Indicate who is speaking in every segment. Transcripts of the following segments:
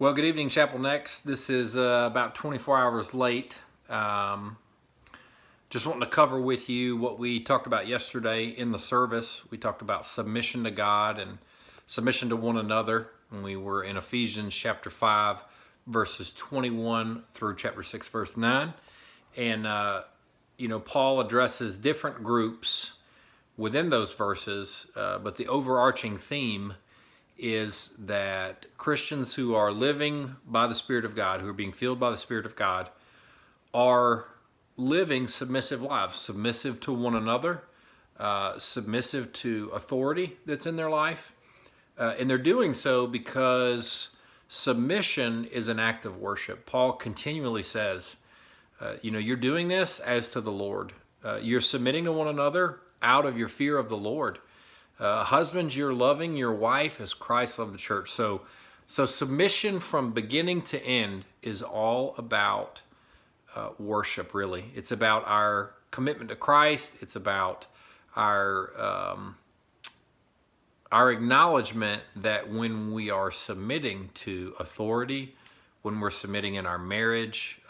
Speaker 1: Well, good evening, Chapel Next. This is about 24 hours late. Just wanting to cover with you what we talked about yesterday in the service. We talked about submission to God and submission to one another. And we were in Ephesians chapter 5, verses 21 through chapter 6, verse 9. And, Paul addresses different groups within those verses, but the overarching theme is that Christians who are living by the Spirit of God, who are being filled by the Spirit of God, are living submissive lives, submissive to one another, submissive to authority that's in their life. And they're doing so because submission is an act of worship. Paul continually says, you're doing this as to the Lord. You're submitting to one another out of your fear of the Lord. Husbands, you're loving your wife as Christ loved the church. So submission from beginning to end is all about worship, really. It's about our commitment to Christ. It's about our acknowledgement that when we are submitting to authority, when we're submitting in our marriage,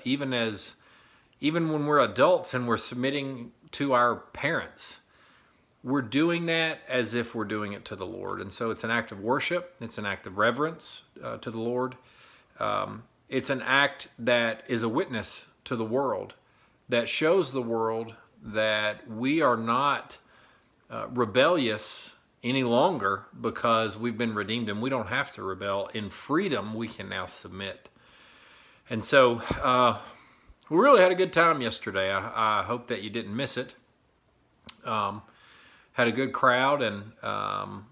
Speaker 1: even when we're adults and we're submitting to our parents, we're doing that as if we're doing it to the Lord. And so it's an act of worship. It's an act of reverence to the Lord. It's an act that is a witness to the world, that shows the world that we are not rebellious any longer because we've been redeemed and we don't have to rebel. In freedom, we can now submit. And so we really had a good time yesterday. I hope that you didn't miss it. Had a good crowd and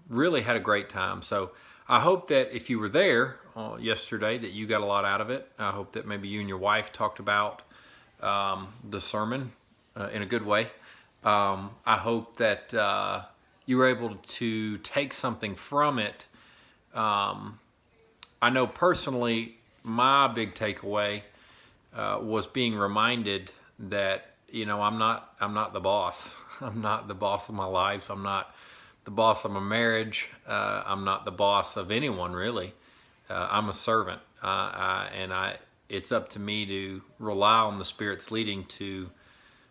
Speaker 1: really had a great time. So I hope that if you were there yesterday that you got a lot out of it. I hope that maybe you and your wife talked about the sermon in a good way. I hope that you were able to take something from it. I know personally my big takeaway was being reminded that I'm not the boss. I'm not the boss of my life. I'm not the boss of my marriage. I'm not the boss of anyone, really. I'm a servant. It's up to me to rely on the Spirit's leading to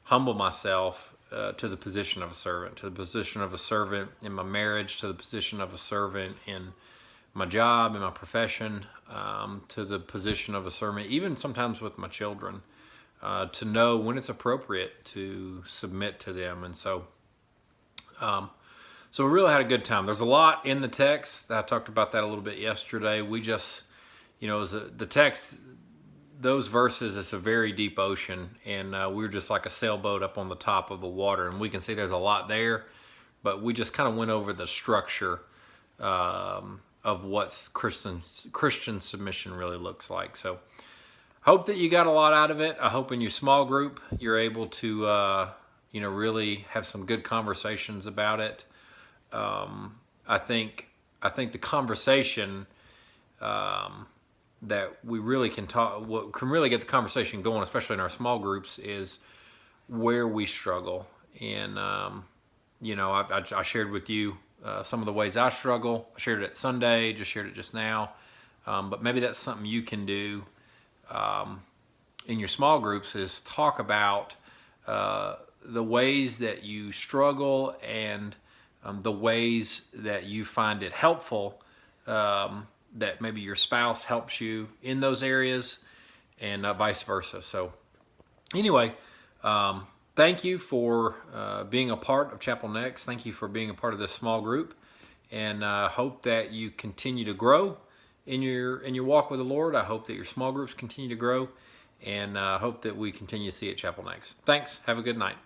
Speaker 1: humble myself to the position of a servant, to the position of a servant in my marriage, to the position of a servant in my job, in my profession, to the position of a servant, even sometimes with my children. To know when it's appropriate to submit to them. And so we really had a good time. There's a lot in the text. I talked about that a little bit yesterday. We just, the text, those verses, it's a very deep ocean, and we were just like a sailboat up on the top of the water, and we can see there's a lot there, but we just kind of went over the structure of what Christian submission really looks like. So hope that you got a lot out of it. I hope in your small group you're able to, really have some good conversations about it. I think the conversation that we really can talk, what can really get the conversation going, especially in our small groups, is where we struggle. And I shared with you some of the ways I struggle. I shared it Sunday, just shared it just now. But maybe that's something you can do in your small groups, is talk about the ways that you struggle and the ways that you find it helpful, that maybe your spouse helps you in those areas, and vice versa. So anyway, thank you for being a part of Chapel Next. Thank you for being a part of this small group, and hope that you continue to grow in your walk with the Lord. I hope that your small groups continue to grow, and hope that we continue to see at Chapel Next. Thanks. Have a good night.